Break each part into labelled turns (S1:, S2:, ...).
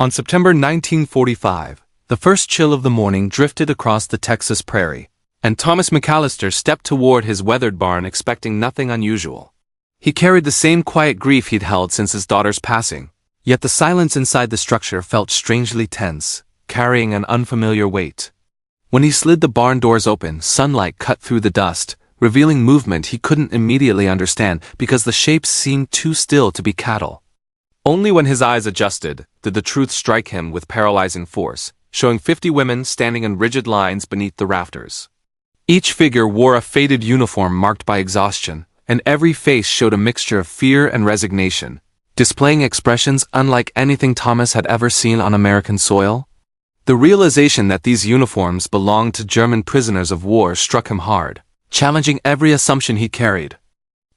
S1: On September 1945, the first chill of the morning drifted across the Texas prairie, and Thomas McAllister stepped toward his weathered barn expecting nothing unusual. He carried the same quiet grief he'd held since his daughter's passing, yet the silence inside the structure felt strangely tense, carrying an unfamiliar weight. When he slid the barn doors open, sunlight cut through the dust, revealing movement he couldn't immediately understand because the shapes seemed too still to be cattle. Only when his eyes adjusted did the truth strike him with paralyzing force, showing 50 women standing in rigid lines beneath the rafters. Each figure wore a faded uniform marked by exhaustion, and every face showed a mixture of fear and resignation, displaying expressions unlike anything Thomas had ever seen on American soil. The realization that these uniforms belonged to German prisoners of war struck him hard, challenging every assumption he carried.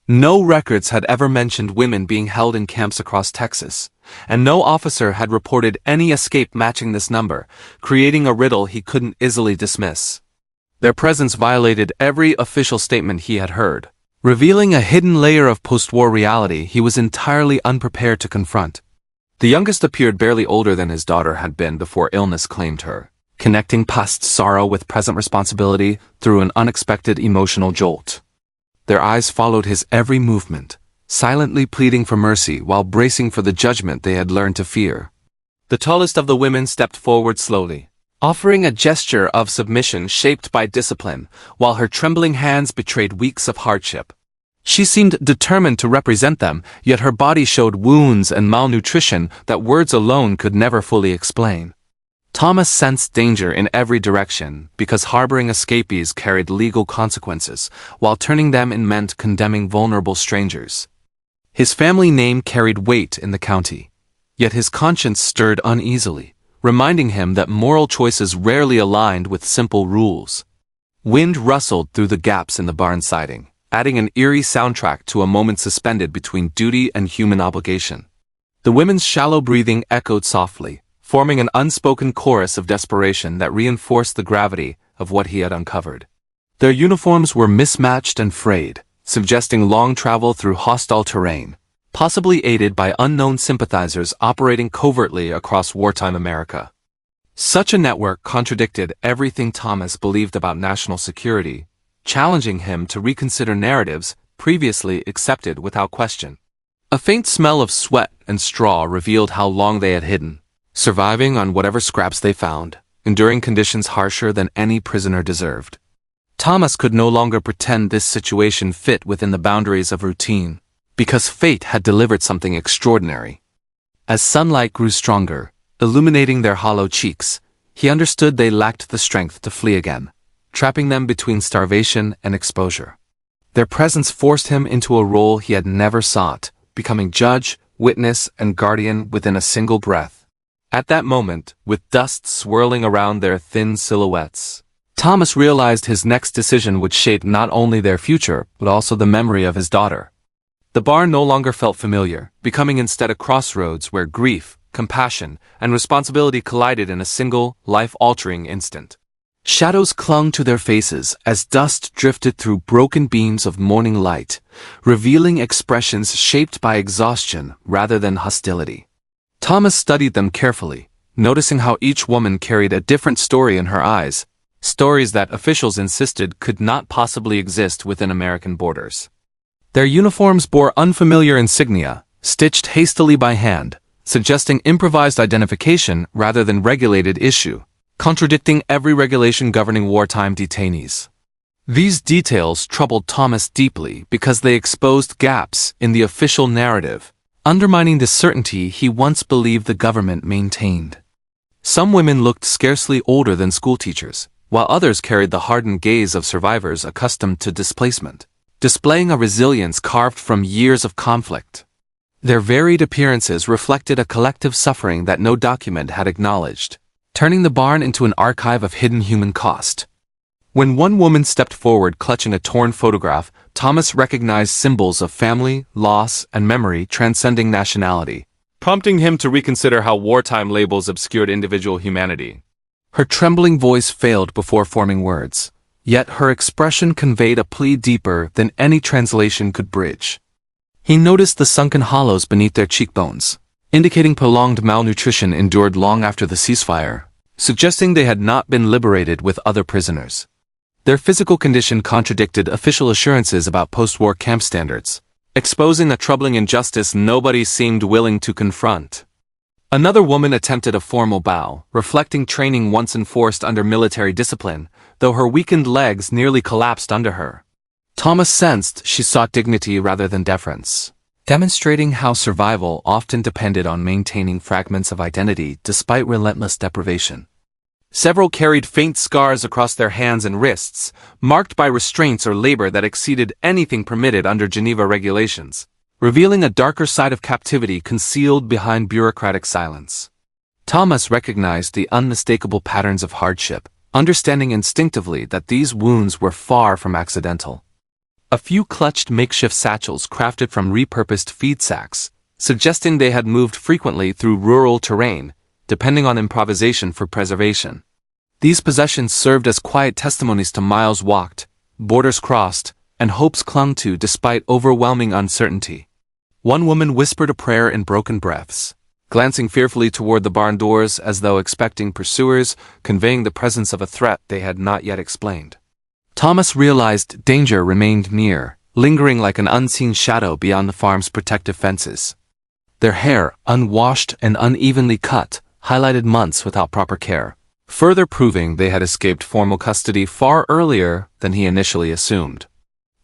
S1: No records had ever mentioned women being held in camps across Texas, and no officer had reported any escape matching this number, creating a riddle he couldn't easily dismiss. Their presence violated every official statement he had heard, revealing a hidden layer of post-war reality he was entirely unprepared to confront. The youngest appeared barely older than his daughter had been before illness claimed her, connecting past sorrow with present responsibility through an unexpected emotional jolt. Their eyes followed his every movement, silently pleading for mercy while bracing for the judgment they had learned to fear. The tallest of the women stepped forward slowly, offering a gesture of submission shaped by discipline, while her trembling hands betrayed weeks of hardship. She seemed determined to represent them, yet her body showed wounds and malnutrition that words alone could never fully explain. Thomas sensed danger in every direction because harboring escapees carried legal consequences, while turning them in meant condemning vulnerable strangers. His family name carried weight in the county, yet his conscience stirred uneasily, reminding him that moral choices rarely aligned with simple rules. Wind rustled through the gaps in the barn siding, adding an eerie soundtrack to a moment suspended between duty and human obligation. The women's shallow breathing echoed softly, forming an unspoken chorus of desperation that reinforced the gravity of what he had uncovered. Their uniforms were mismatched and frayed, suggesting long travel through hostile terrain, possibly aided by unknown sympathizers operating covertly across wartime America. Such a network contradicted everything Thomas believed about national security, challenging him to reconsider narratives previously accepted without question. A faint smell of sweat and straw revealed how long they had hidden, surviving on whatever scraps they found, enduring conditions harsher than any prisoner deserved. Thomas could no longer pretend this situation fit within the boundaries of routine, because fate had delivered something extraordinary. As sunlight grew stronger, illuminating their hollow cheeks, he understood they lacked the strength to flee again, trapping them between starvation and exposure. Their presence forced him into a role he had never sought, becoming judge, witness, and guardian within a single breath. At that moment, with dust swirling around their thin silhouettes, Thomas realized his next decision would shape not only their future, but also the memory of his daughter. The barn no longer felt familiar, becoming instead a crossroads where grief, compassion, and responsibility collided in a single, life-altering instant. Shadows clung to their faces as dust drifted through broken beams of morning light, revealing expressions shaped by exhaustion rather than hostility. Thomas studied them carefully, noticing how each woman carried a different story in her eyes, stories that officials insisted could not possibly exist within American borders. Their uniforms bore unfamiliar insignia, stitched hastily by hand, suggesting improvised identification rather than regulated issue, contradicting every regulation governing wartime detainees. These details troubled Thomas deeply because they exposed gaps in the official narrative, undermining the certainty he once believed the government maintained. Some women looked scarcely older than schoolteachers, while others carried the hardened gaze of survivors accustomed to displacement, displaying a resilience carved from years of conflict. Their varied appearances reflected a collective suffering that no document had acknowledged, turning the barn into an archive of hidden human cost. When one woman stepped forward clutching a torn photograph, Thomas recognized symbols of family, loss, and memory transcending nationality, prompting him to reconsider how wartime labels obscured individual humanity. Her trembling voice failed before forming words, yet her expression conveyed a plea deeper than any translation could bridge. He noticed the sunken hollows beneath their cheekbones, indicating prolonged malnutrition endured long after the ceasefire, suggesting they had not been liberated with other prisoners. Their physical condition contradicted official assurances about post-war camp standards, exposing a troubling injustice nobody seemed willing to confront. Another woman attempted a formal bow, reflecting training once enforced under military discipline, though her weakened legs nearly collapsed under her. Thomas sensed she sought dignity rather than deference, demonstrating how survival often depended on maintaining fragments of identity despite relentless deprivation. Several carried faint scars across their hands and wrists, marked by restraints or labor that exceeded anything permitted under Geneva regulations, revealing a darker side of captivity concealed behind bureaucratic silence. Thomas recognized the unmistakable patterns of hardship, understanding instinctively that these wounds were far from accidental. A few clutched makeshift satchels crafted from repurposed feed sacks, suggesting they had moved frequently through rural terrain, depending on improvisation for preservation. These possessions served as quiet testimonies to miles walked, borders crossed, and hopes clung to despite overwhelming uncertainty. One woman whispered a prayer in broken breaths, glancing fearfully toward the barn doors as though expecting pursuers, conveying the presence of a threat they had not yet explained. Thomas realized danger remained near, lingering like an unseen shadow beyond the farm's protective fences. Their hair, unwashed and unevenly cut, highlighted months without proper care, further proving they had escaped formal custody far earlier than he initially assumed.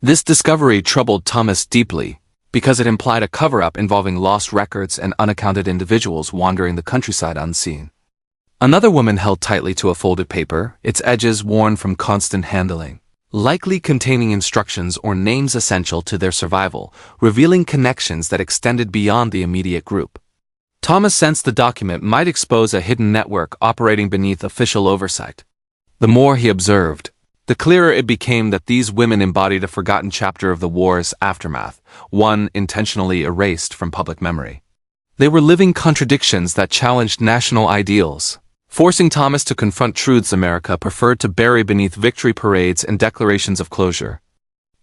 S1: This discovery troubled Thomas deeply, because it implied a cover-up involving lost records and unaccounted individuals wandering the countryside unseen. Another woman held tightly to a folded paper, its edges worn from constant handling, likely containing instructions or names essential to their survival, revealing connections that extended beyond the immediate group. Thomas sensed the document might expose a hidden network operating beneath official oversight. The more he observed, the clearer it became that these women embodied a forgotten chapter of the war's aftermath, one intentionally erased from public memory. They were living contradictions that challenged national ideals, forcing Thomas to confront truths America preferred to bury beneath victory parades and declarations of closure.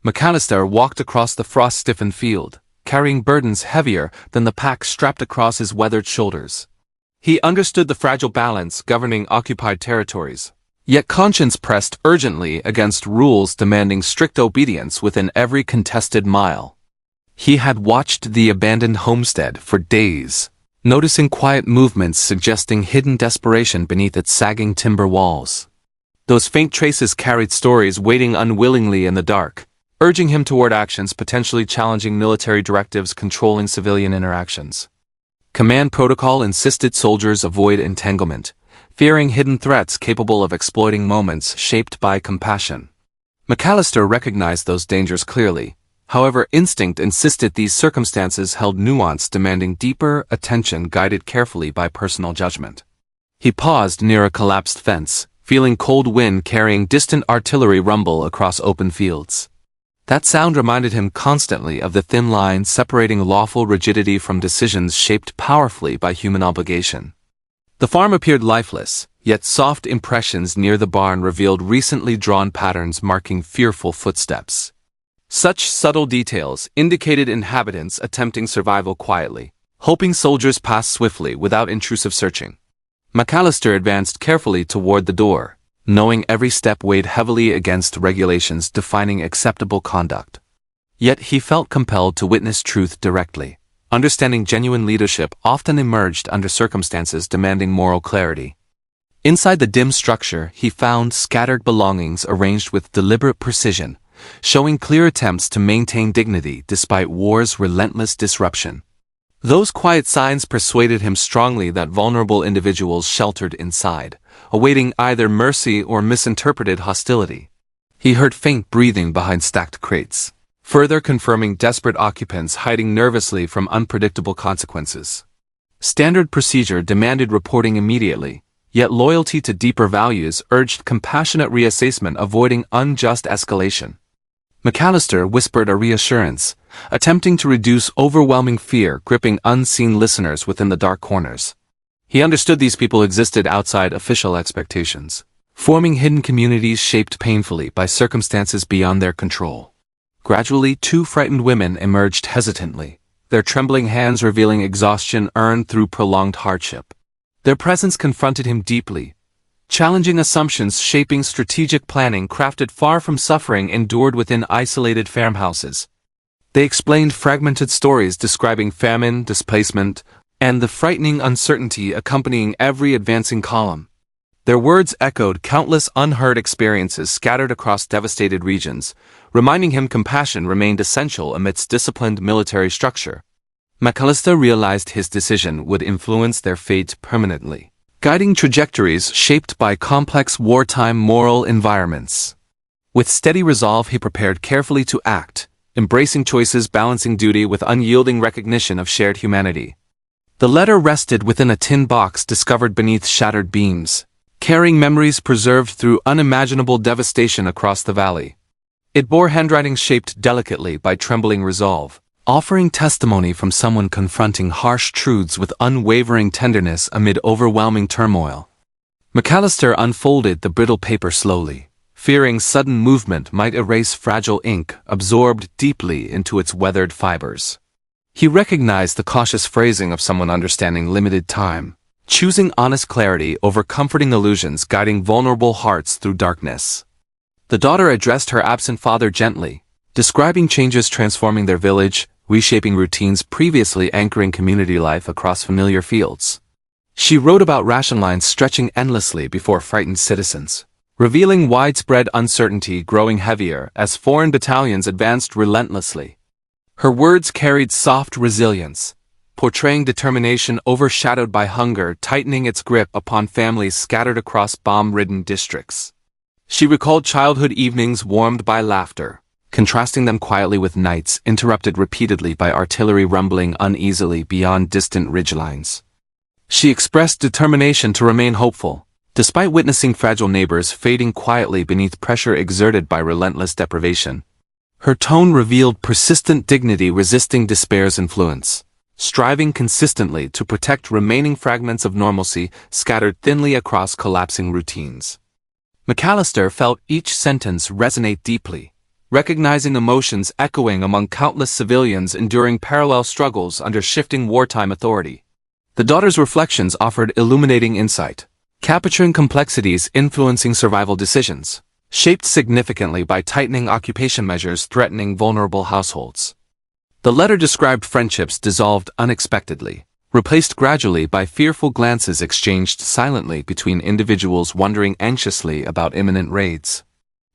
S1: McAllister walked across the frost-stiffened field, carrying burdens heavier than the pack strapped across his weathered shoulders. He understood the fragile balance governing occupied territories, yet conscience pressed urgently against rules demanding strict obedience within every contested mile. He had watched the abandoned homestead for days, noticing quiet movements suggesting hidden desperation beneath its sagging timber walls. Those faint traces carried stories waiting unwillingly in the dark, urging him toward actions potentially challenging military directives controlling civilian interactions. Command protocol insisted soldiers avoid entanglement, fearing hidden threats capable of exploiting moments shaped by compassion. McAllister recognized those dangers clearly. However, instinct insisted these circumstances held nuance demanding deeper attention guided carefully by personal judgment. He paused near a collapsed fence, feeling cold wind carrying distant artillery rumble across open fields. That sound reminded him constantly of the thin line separating lawful rigidity from decisions shaped powerfully by human obligation. The farm appeared lifeless, yet soft impressions near the barn revealed recently drawn patterns marking fearful footsteps. Such subtle details indicated inhabitants attempting survival quietly, hoping soldiers passed swiftly without intrusive searching. McAllister advanced carefully toward the door, knowing every step weighed heavily against regulations defining acceptable conduct. Yet he felt compelled to witness truth directly, understanding genuine leadership often emerged under circumstances demanding moral clarity. Inside the dim structure, he found scattered belongings arranged with deliberate precision, showing clear attempts to maintain dignity despite war's relentless disruption. Those quiet signs persuaded him strongly that vulnerable individuals sheltered inside, awaiting either mercy or misinterpreted hostility. He heard faint breathing behind stacked crates, further confirming desperate occupants hiding nervously from unpredictable consequences. Standard procedure demanded reporting immediately, yet loyalty to deeper values urged compassionate reassessment, avoiding unjust escalation. McAllister whispered a reassurance, attempting to reduce overwhelming fear gripping unseen listeners within the dark corners. He understood these people existed outside official expectations, forming hidden communities shaped painfully by circumstances beyond their control. Gradually, two frightened women emerged hesitantly, their trembling hands revealing exhaustion earned through prolonged hardship. Their presence confronted him deeply, challenging assumptions shaping strategic planning crafted far from suffering endured within isolated farmhouses. They explained fragmented stories describing famine, displacement, and the frightening uncertainty accompanying every advancing column. Their words echoed countless unheard experiences scattered across devastated regions, reminding him compassion remained essential amidst disciplined military structure. McAllister realized his decision would influence their fate permanently, guiding trajectories shaped by complex wartime moral environments. With steady resolve, he prepared carefully to act, embracing choices balancing duty with unyielding recognition of shared humanity. The letter rested within a tin box discovered beneath shattered beams, carrying memories preserved through unimaginable devastation across the valley. It bore handwriting shaped delicately by trembling resolve, offering testimony from someone confronting harsh truths with unwavering tenderness amid overwhelming turmoil. McAllister unfolded the brittle paper slowly, fearing sudden movement might erase fragile ink absorbed deeply into its weathered fibers. He recognized the cautious phrasing of someone understanding limited time, choosing honest clarity over comforting illusions guiding vulnerable hearts through darkness. The daughter addressed her absent father gently, describing changes transforming their village, reshaping routines previously anchoring community life across familiar fields. She wrote about ration lines stretching endlessly before frightened citizens, revealing widespread uncertainty growing heavier as foreign battalions advanced relentlessly. Her words carried soft resilience, portraying determination overshadowed by hunger tightening its grip upon families scattered across bomb-ridden districts. She recalled childhood evenings warmed by laughter, contrasting them quietly with nights interrupted repeatedly by artillery rumbling uneasily beyond distant ridgelines. She expressed determination to remain hopeful, despite witnessing fragile neighbors fading quietly beneath pressure exerted by relentless deprivation. Her tone revealed persistent dignity resisting despair's influence, striving consistently to protect remaining fragments of normalcy scattered thinly across collapsing routines. McAllister felt each sentence resonate deeply, recognizing emotions echoing among countless civilians enduring parallel struggles under shifting wartime authority. The daughter's reflections offered illuminating insight, capturing complexities influencing survival decisions, shaped significantly by tightening occupation measures threatening vulnerable households. The letter described friendships dissolved unexpectedly, replaced gradually by fearful glances exchanged silently between individuals wondering anxiously about imminent raids.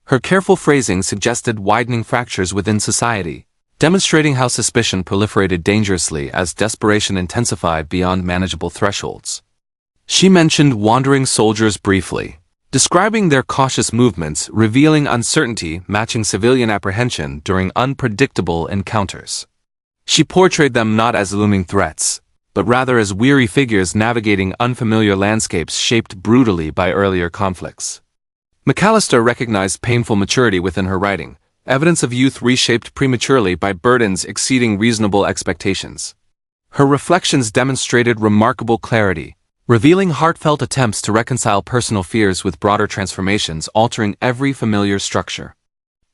S1: Her careful phrasing suggested widening fractures within society, demonstrating how suspicion proliferated dangerously as desperation intensified beyond manageable thresholds. She mentioned wandering soldiers briefly, describing their cautious movements, revealing uncertainty matching civilian apprehension during unpredictable encounters. She portrayed them not as looming threats, but rather as weary figures navigating unfamiliar landscapes shaped brutally by earlier conflicts. McAllister recognized painful maturity within her writing, evidence of youth reshaped prematurely by burdens exceeding reasonable expectations. Her reflections demonstrated remarkable clarity, revealing heartfelt attempts to reconcile personal fears with broader transformations altering every familiar structure.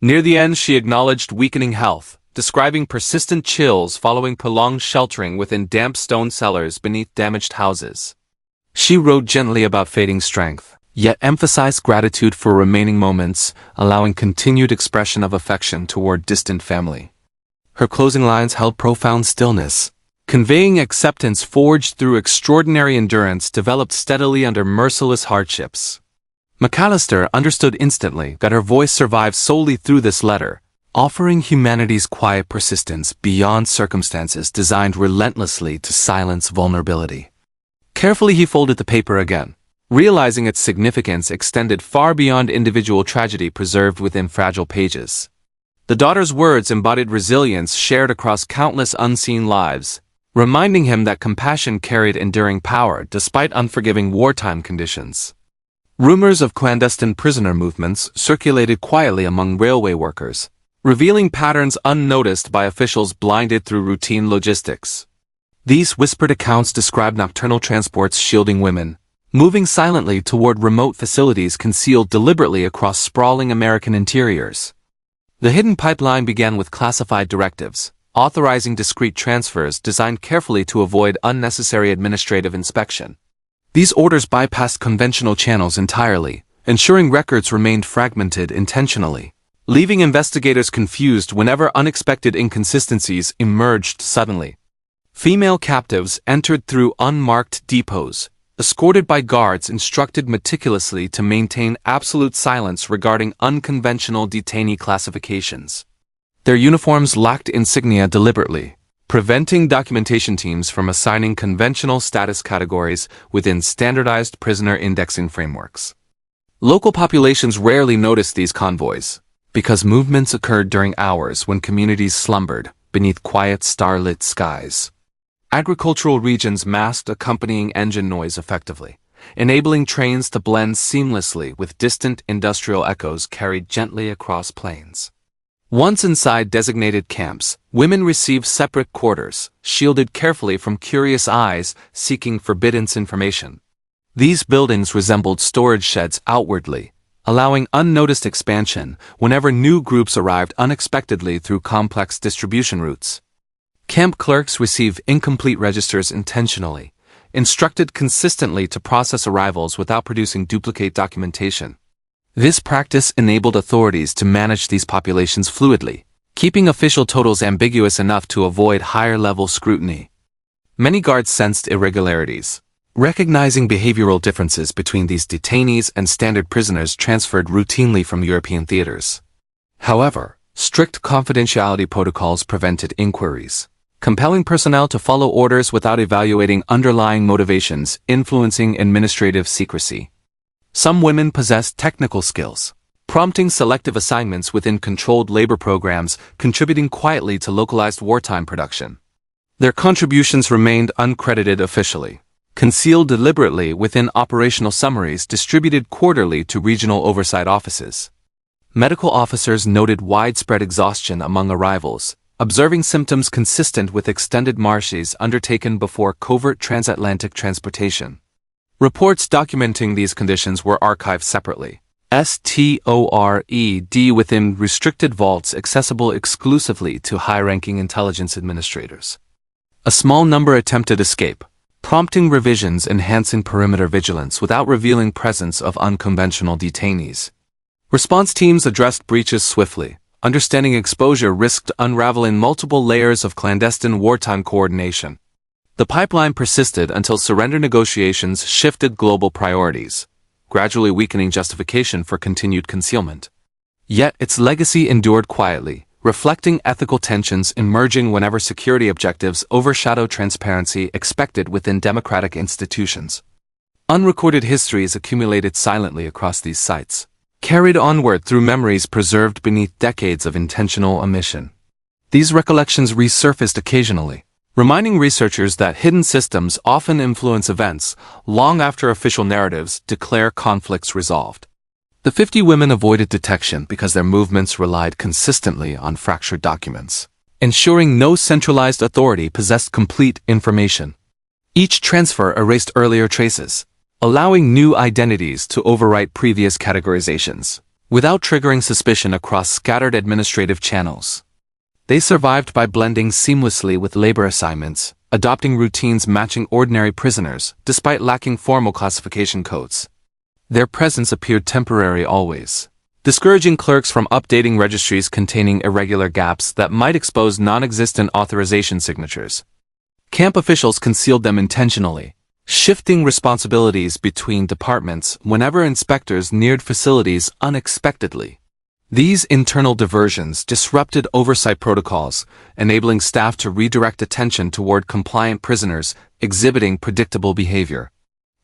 S1: Near the end, she acknowledged weakening health, describing persistent chills following prolonged sheltering within damp stone cellars beneath damaged houses. She wrote gently about fading strength, yet emphasized gratitude for remaining moments, allowing continued expression of affection toward distant family. Her closing lines held profound stillness, conveying acceptance forged through extraordinary endurance developed steadily under merciless hardships. McAllister understood instantly that her voice survived solely through this letter, offering humanity's quiet persistence beyond circumstances designed relentlessly to silence vulnerability. Carefully he folded the paper again, realizing its significance extended far beyond individual tragedy preserved within fragile pages. The daughter's words embodied resilience shared across countless unseen lives, reminding him that compassion carried enduring power despite unforgiving wartime conditions. Rumors of clandestine prisoner movements circulated quietly among railway workers, revealing patterns unnoticed by officials blinded through routine logistics. These whispered accounts described nocturnal transports shielding women, moving silently toward remote facilities concealed deliberately across sprawling American interiors. The hidden pipeline began with classified directives, authorizing discreet transfers designed carefully to avoid unnecessary administrative inspection. These orders bypassed conventional channels entirely, ensuring records remained fragmented intentionally, leaving investigators confused whenever unexpected inconsistencies emerged suddenly. Female captives entered through unmarked depots, escorted by guards instructed meticulously to maintain absolute silence regarding unconventional detainee classifications. Their uniforms lacked insignia deliberately, preventing documentation teams from assigning conventional status categories within standardized prisoner indexing frameworks. Local populations rarely noticed these convoys, because movements occurred during hours when communities slumbered beneath quiet starlit skies. Agricultural regions masked accompanying engine noise effectively, enabling trains to blend seamlessly with distant industrial echoes carried gently across plains. Once inside designated camps, women received separate quarters, shielded carefully from curious eyes seeking forbidden information. These buildings resembled storage sheds outwardly, allowing unnoticed expansion whenever new groups arrived unexpectedly through complex distribution routes. Camp clerks received incomplete registers intentionally, instructed consistently to process arrivals without producing duplicate documentation. This practice enabled authorities to manage these populations fluidly, keeping official totals ambiguous enough to avoid higher-level scrutiny. Many guards sensed irregularities, recognizing behavioral differences between these detainees and standard prisoners transferred routinely from European theaters. However, strict confidentiality protocols prevented inquiries, compelling personnel to follow orders without evaluating underlying motivations, influencing administrative secrecy. Some women possessed technical skills, prompting selective assignments within controlled labor programs, contributing quietly to localized wartime production. Their contributions remained uncredited officially, concealed deliberately within operational summaries distributed quarterly to regional oversight offices. Medical officers noted widespread exhaustion among arrivals, observing symptoms consistent with extended marches undertaken before covert transatlantic transportation. Reports documenting these conditions were archived separately, stored within restricted vaults accessible exclusively to high-ranking intelligence administrators. A small number attempted escape, prompting revisions enhancing perimeter vigilance without revealing presence of unconventional detainees. Response teams addressed breaches swiftly, understanding exposure risked unraveling multiple layers of clandestine wartime coordination. The pipeline persisted until surrender negotiations shifted global priorities, gradually weakening justification for continued concealment. Yet its legacy endured quietly, reflecting ethical tensions emerging whenever security objectives overshadow transparency expected within democratic institutions. Unrecorded histories accumulated silently across these sites, carried onward through memories preserved beneath decades of intentional omission. These recollections resurfaced occasionally, reminding researchers that hidden systems often influence events long after official narratives declare conflicts resolved. The 50 women avoided detection because their movements relied consistently on fractured documents, ensuring no centralized authority possessed complete information. Each transfer erased earlier traces, allowing new identities to overwrite previous categorizations, without triggering suspicion across scattered administrative channels. They survived by blending seamlessly with labor assignments, adopting routines matching ordinary prisoners, despite lacking formal classification codes. Their presence appeared temporary always, discouraging clerks from updating registries containing irregular gaps that might expose non-existent authorization signatures. Camp officials concealed them intentionally, shifting responsibilities between departments whenever inspectors neared facilities unexpectedly. These internal diversions disrupted oversight protocols, enabling staff to redirect attention toward compliant prisoners exhibiting predictable behavior.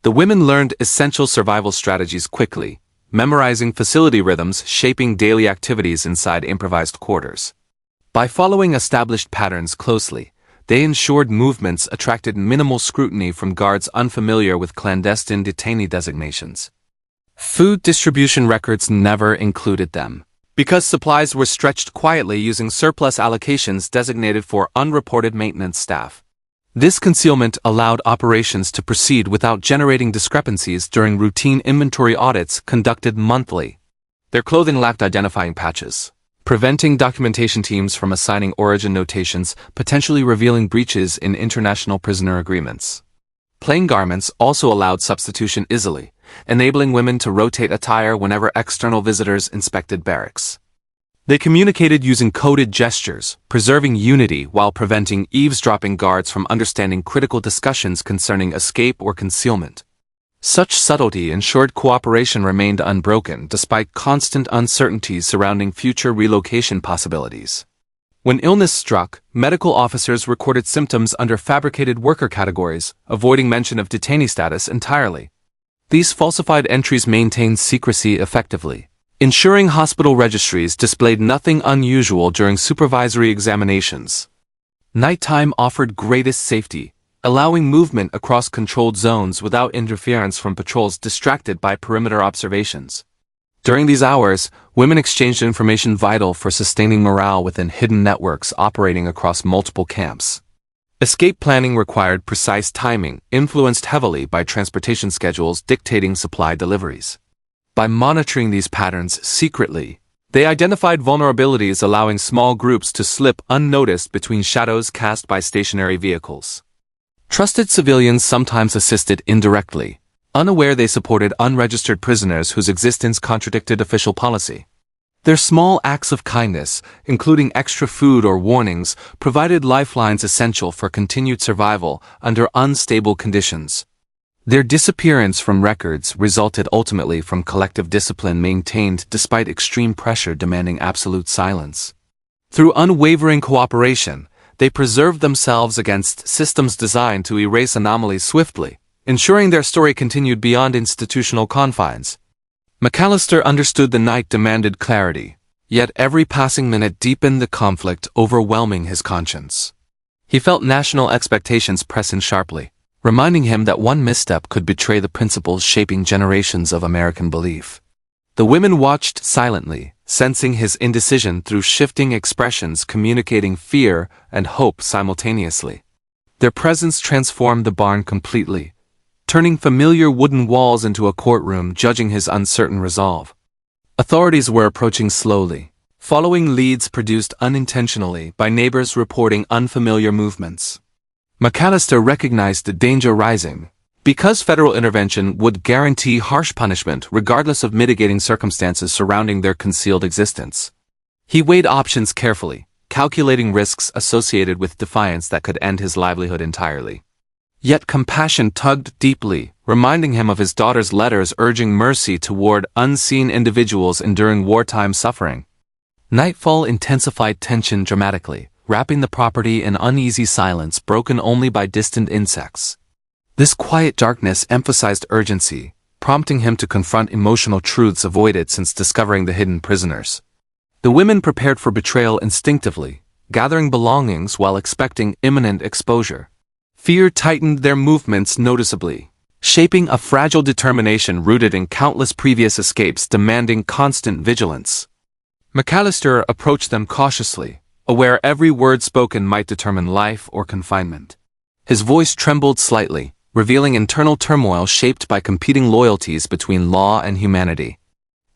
S1: The women learned essential survival strategies quickly, memorizing facility rhythms shaping daily activities inside improvised quarters. By following established patterns closely, they ensured movements attracted minimal scrutiny from guards unfamiliar with clandestine detainee designations. Food distribution records never included them, because supplies were stretched quietly using surplus allocations designated for unreported maintenance staff. This concealment allowed operations to proceed without generating discrepancies during routine inventory audits conducted monthly. Their clothing lacked identifying patches, preventing documentation teams from assigning origin notations, potentially revealing breaches in international prisoner agreements. Plain garments also allowed substitution easily, enabling women to rotate attire whenever external visitors inspected barracks. They communicated using coded gestures, preserving unity while preventing eavesdropping guards from understanding critical discussions concerning escape or concealment. Such subtlety ensured cooperation remained unbroken despite constant uncertainties surrounding future relocation possibilities. When illness struck, medical officers recorded symptoms under fabricated worker categories, avoiding mention of detainee status entirely. These falsified entries maintained secrecy effectively, ensuring hospital registries displayed nothing unusual during supervisory examinations. Nighttime offered greatest safety, allowing movement across controlled zones without interference from patrols distracted by perimeter observations. During these hours, women exchanged information vital for sustaining morale within hidden networks operating across multiple camps. Escape planning required precise timing, influenced heavily by transportation schedules dictating supply deliveries. By monitoring these patterns secretly, they identified vulnerabilities allowing small groups to slip unnoticed between shadows cast by stationary vehicles. Trusted civilians sometimes assisted indirectly, unaware they supported unregistered prisoners whose existence contradicted official policy. Their small acts of kindness, including extra food or warnings, provided lifelines essential for continued survival under unstable conditions. Their disappearance from records resulted ultimately from collective discipline maintained despite extreme pressure demanding absolute silence. Through unwavering cooperation, they preserved themselves against systems designed to erase anomalies swiftly, ensuring their story continued beyond institutional confines. McAllister understood the night demanded clarity, yet every passing minute deepened the conflict, overwhelming his conscience. He felt national expectations press in sharply, reminding him that one misstep could betray the principles shaping generations of American belief. The women watched silently, sensing his indecision through shifting expressions communicating fear and hope simultaneously. Their presence transformed the barn completely, turning familiar wooden walls into a courtroom judging his uncertain resolve. Authorities were approaching slowly, following leads produced unintentionally by neighbors reporting unfamiliar movements. McAllister recognized the danger rising, because federal intervention would guarantee harsh punishment regardless of mitigating circumstances surrounding their concealed existence. He weighed options carefully, calculating risks associated with defiance that could end his livelihood entirely. Yet compassion tugged deeply, reminding him of his daughter's letters urging mercy toward unseen individuals enduring wartime suffering. Nightfall intensified tension dramatically, wrapping the property in uneasy silence broken only by distant insects. This quiet darkness emphasized urgency, prompting him to confront emotional truths avoided since discovering the hidden prisoners. The women prepared for betrayal instinctively, gathering belongings while expecting imminent exposure. Fear tightened their movements noticeably, shaping a fragile determination rooted in countless previous escapes demanding constant vigilance. McAllister approached them cautiously, aware every word spoken might determine life or confinement. His voice trembled slightly, revealing internal turmoil shaped by competing loyalties between law and humanity.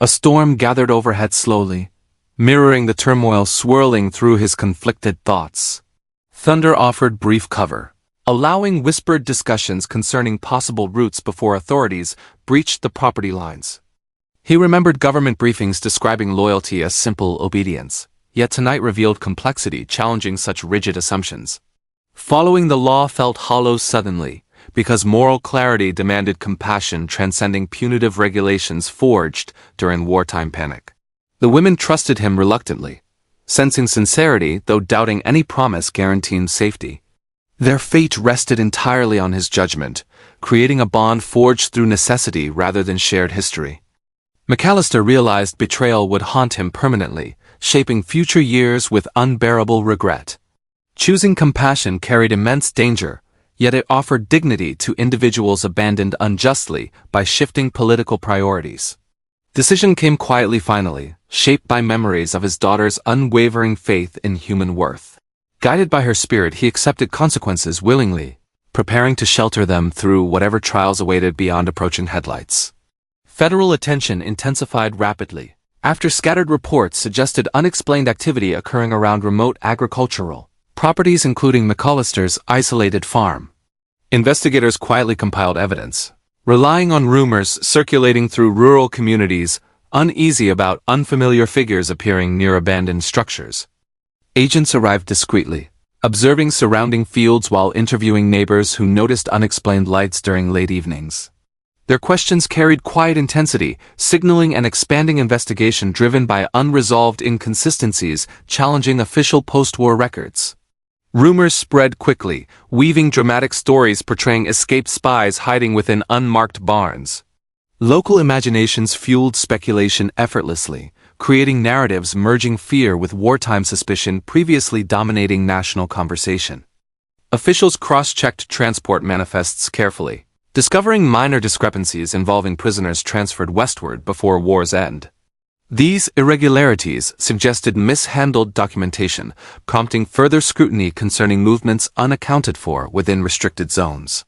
S1: A storm gathered overhead slowly, mirroring the turmoil swirling through his conflicted thoughts. Thunder offered brief cover, allowing whispered discussions concerning possible routes before authorities breached the property lines. He remembered government briefings describing loyalty as simple obedience, yet tonight revealed complexity challenging such rigid assumptions. Following the law felt hollow suddenly, because moral clarity demanded compassion transcending punitive regulations forged during wartime panic. The women trusted him reluctantly, sensing sincerity though doubting any promise guaranteeing safety. Their fate rested entirely on his judgment, creating a bond forged through necessity rather than shared history. McAllister realized betrayal would haunt him permanently, shaping future years with unbearable regret. Choosing compassion carried immense danger, yet it offered dignity to individuals abandoned unjustly by shifting political priorities. Decision came quietly finally, shaped by memories of his daughter's unwavering faith in human worth. Guided by her spirit, he accepted consequences willingly, preparing to shelter them through whatever trials awaited beyond approaching headlights. Federal attention intensified rapidly, after scattered reports suggested unexplained activity occurring around remote agricultural properties including McAllister's isolated farm. Investigators quietly compiled evidence, relying on rumors circulating through rural communities, uneasy about unfamiliar figures appearing near abandoned structures. Agents arrived discreetly, observing surrounding fields while interviewing neighbors who noticed unexplained lights during late evenings. Their questions carried quiet intensity, signaling an expanding investigation driven by unresolved inconsistencies challenging official post-war records. Rumors spread quickly, weaving dramatic stories portraying escaped spies hiding within unmarked barns. Local imaginations fueled speculation effortlessly, creating narratives merging fear with wartime suspicion previously dominating national conversation. Officials cross-checked transport manifests carefully, discovering minor discrepancies involving prisoners transferred westward before war's end. These irregularities suggested mishandled documentation, prompting further scrutiny concerning movements unaccounted for within restricted zones.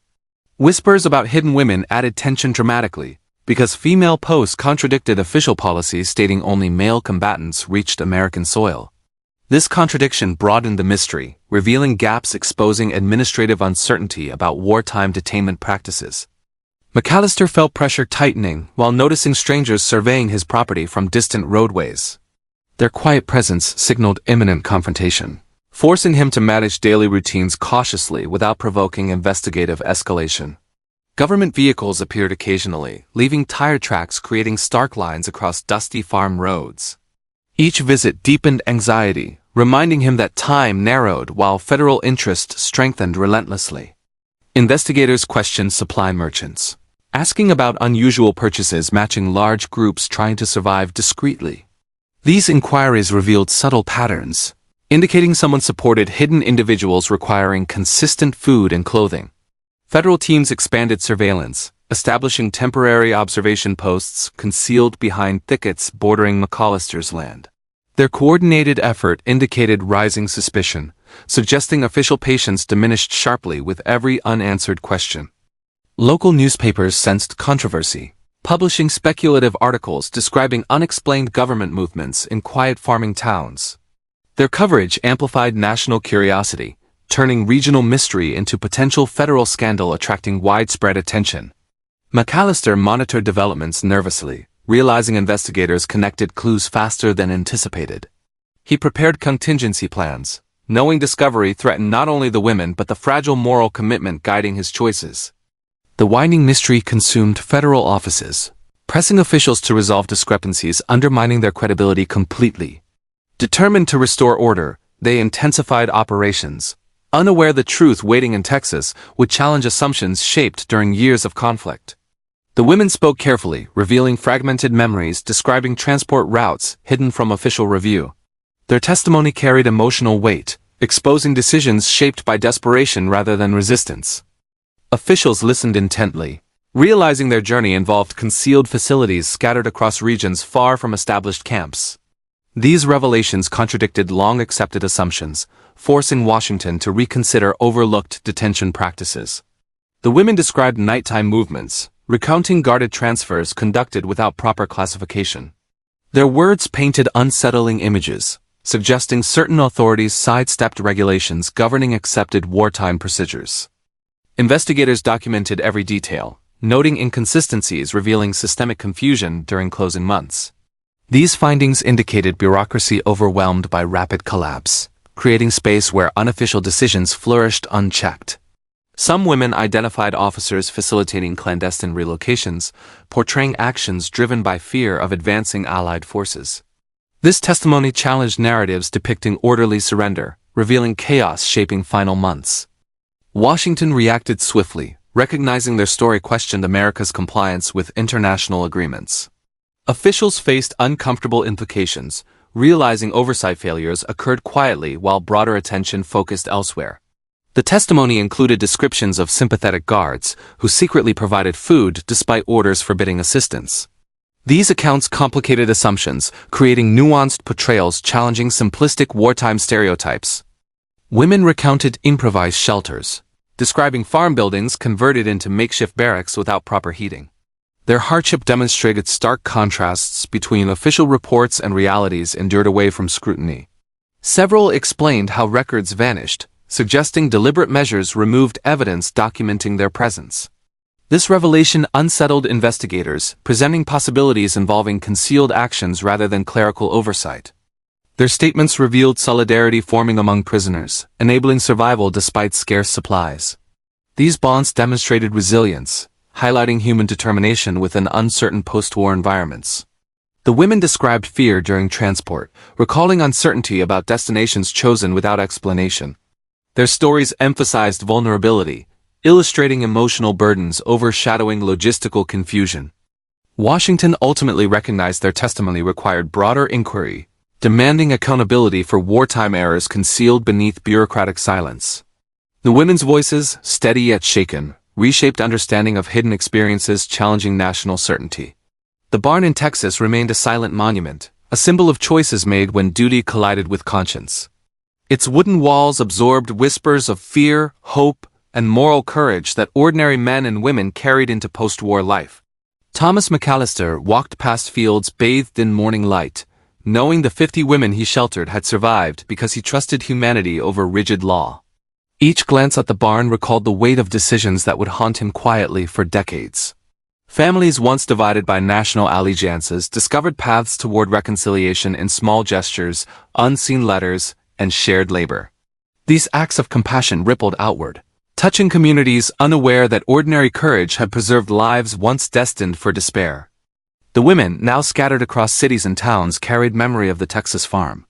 S1: Whispers about hidden women added tension dramatically, because female posts contradicted official policies stating only male combatants reached American soil. This contradiction broadened the mystery, revealing gaps exposing administrative uncertainty about wartime detainment practices. McAllister felt pressure tightening while noticing strangers surveying his property from distant roadways. Their quiet presence signaled imminent confrontation, forcing him to manage daily routines cautiously without provoking investigative escalation. Government vehicles appeared occasionally, leaving tire tracks creating stark lines across dusty farm roads. Each visit deepened anxiety, reminding him that time narrowed while federal interest strengthened relentlessly. Investigators questioned supply merchants, asking about unusual purchases matching large groups trying to survive discreetly. These inquiries revealed subtle patterns, indicating someone supported hidden individuals requiring consistent food and clothing. Federal teams expanded surveillance, establishing temporary observation posts concealed behind thickets bordering McAllister's land. Their coordinated effort indicated rising suspicion, suggesting official patience diminished sharply with every unanswered question. Local newspapers sensed controversy, publishing speculative articles describing unexplained government movements in quiet farming towns. Their coverage amplified national curiosity, turning regional mystery into potential federal scandal attracting widespread attention. McAllister monitored developments nervously, realizing investigators connected clues faster than anticipated. He prepared contingency plans, knowing discovery threatened not only the women but the fragile moral commitment guiding his choices. The winding mystery consumed federal offices, pressing officials to resolve discrepancies, undermining their credibility completely. Determined to restore order, they intensified operations, unaware the truth waiting in Texas would challenge assumptions shaped during years of conflict. The women spoke carefully, revealing fragmented memories describing transport routes hidden from official review. Their testimony carried emotional weight, exposing decisions shaped by desperation rather than resistance. Officials listened intently, realizing their journey involved concealed facilities scattered across regions far from established camps. These revelations contradicted long-accepted assumptions, forcing Washington to reconsider overlooked detention practices. The women described nighttime movements, recounting guarded transfers conducted without proper classification. Their words painted unsettling images, suggesting certain authorities sidestepped regulations governing accepted wartime procedures. Investigators documented every detail, noting inconsistencies revealing systemic confusion during closing months. These findings indicated bureaucracy overwhelmed by rapid collapse, creating space where unofficial decisions flourished unchecked. Some women identified officers facilitating clandestine relocations, portraying actions driven by fear of advancing Allied forces. This testimony challenged narratives depicting orderly surrender, revealing chaos shaping final months. Washington reacted swiftly, recognizing their story questioned America's compliance with international agreements. Officials faced uncomfortable implications, realizing oversight failures occurred quietly while broader attention focused elsewhere. The testimony included descriptions of sympathetic guards who secretly provided food despite orders forbidding assistance. These accounts complicated assumptions, creating nuanced portrayals challenging simplistic wartime stereotypes. Women recounted improvised shelters, describing farm buildings converted into makeshift barracks without proper heating. Their hardship demonstrated stark contrasts between official reports and realities endured away from scrutiny. Several explained how records vanished, suggesting deliberate measures removed evidence documenting their presence. This revelation unsettled investigators, presenting possibilities involving concealed actions rather than clerical oversight. Their statements revealed solidarity forming among prisoners, enabling survival despite scarce supplies. These bonds demonstrated resilience, highlighting human determination within uncertain post-war environments. The women described fear during transport, recalling uncertainty about destinations chosen without explanation. Their stories emphasized vulnerability, illustrating emotional burdens overshadowing logistical confusion. Washington ultimately recognized their testimony required broader inquiry, demanding accountability for wartime errors concealed beneath bureaucratic silence. The women's voices, steady yet shaken, reshaped understanding of hidden experiences challenging national certainty. The barn in Texas remained a silent monument, a symbol of choices made when duty collided with conscience. Its wooden walls absorbed whispers of fear, hope, and moral courage that ordinary men and women carried into post-war life. Thomas McAllister walked past fields bathed in morning light, knowing the 50 women he sheltered had survived because he trusted humanity over rigid law. Each glance at the barn recalled the weight of decisions that would haunt him quietly for decades. Families once divided by national allegiances discovered paths toward reconciliation in small gestures, unseen letters, and shared labor. These acts of compassion rippled outward, touching communities unaware that ordinary courage had preserved lives once destined for despair. The women, now scattered across cities and towns, carried memory of the Texas farm.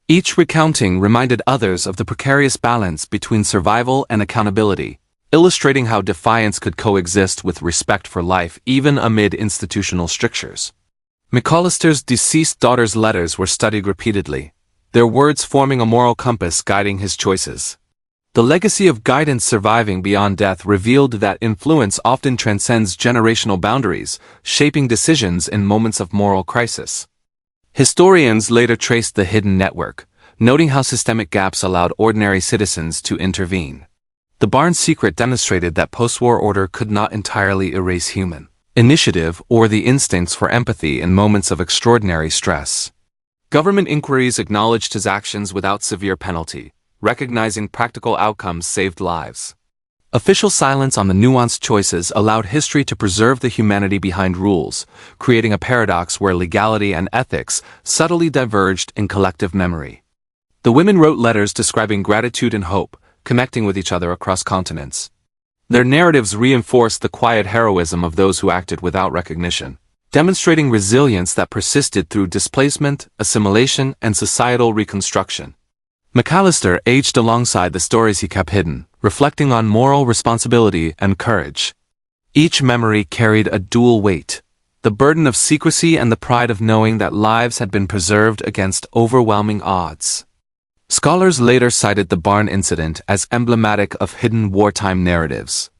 S1: Each recounting reminded others of the precarious balance between survival and accountability, illustrating how defiance could coexist with respect for life even amid institutional strictures. McAllister's deceased daughter's letters were studied repeatedly, their words forming a moral compass guiding his choices. The legacy of guidance surviving beyond death revealed that influence often transcends generational boundaries, shaping decisions in moments of moral crisis. Historians later traced the hidden network, noting how systemic gaps allowed ordinary citizens to intervene. The barn's secret demonstrated that post-war order could not entirely erase human initiative or the instincts for empathy in moments of extraordinary stress. Government inquiries acknowledged his actions without severe penalty, recognizing practical outcomes saved lives. Official silence on the nuanced choices allowed history to preserve the humanity behind rules, creating a paradox where legality and ethics subtly diverged in collective memory. The women wrote letters describing gratitude and hope, connecting with each other across continents. Their narratives reinforced the quiet heroism of those who acted without recognition, demonstrating resilience that persisted through displacement, assimilation, and societal reconstruction. McAllister aged alongside the stories he kept hidden, reflecting on moral responsibility and courage. Each memory carried a dual weight, the burden of secrecy and the pride of knowing that lives had been preserved against overwhelming odds. Scholars later cited the barn incident as emblematic of hidden wartime narratives.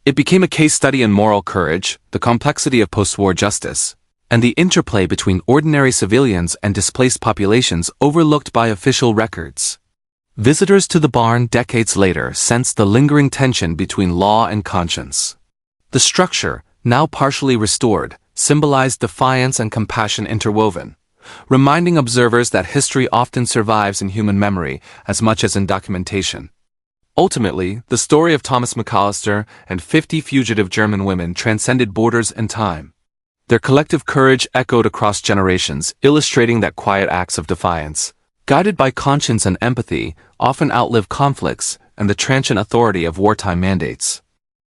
S1: It became a case study in moral courage, the complexity of post-war justice, and the interplay between ordinary civilians and displaced populations overlooked by official records. Visitors to the barn decades later sensed the lingering tension between law and conscience. The structure, now partially restored, symbolized defiance and compassion interwoven, reminding observers that history often survives in human memory as much as in documentation. Ultimately, the story of Thomas McAllister and 50 fugitive German women transcended borders and time. Their collective courage echoed across generations, illustrating that quiet acts of defiance, guided by conscience and empathy, often outlive conflicts and the transient authority of wartime mandates.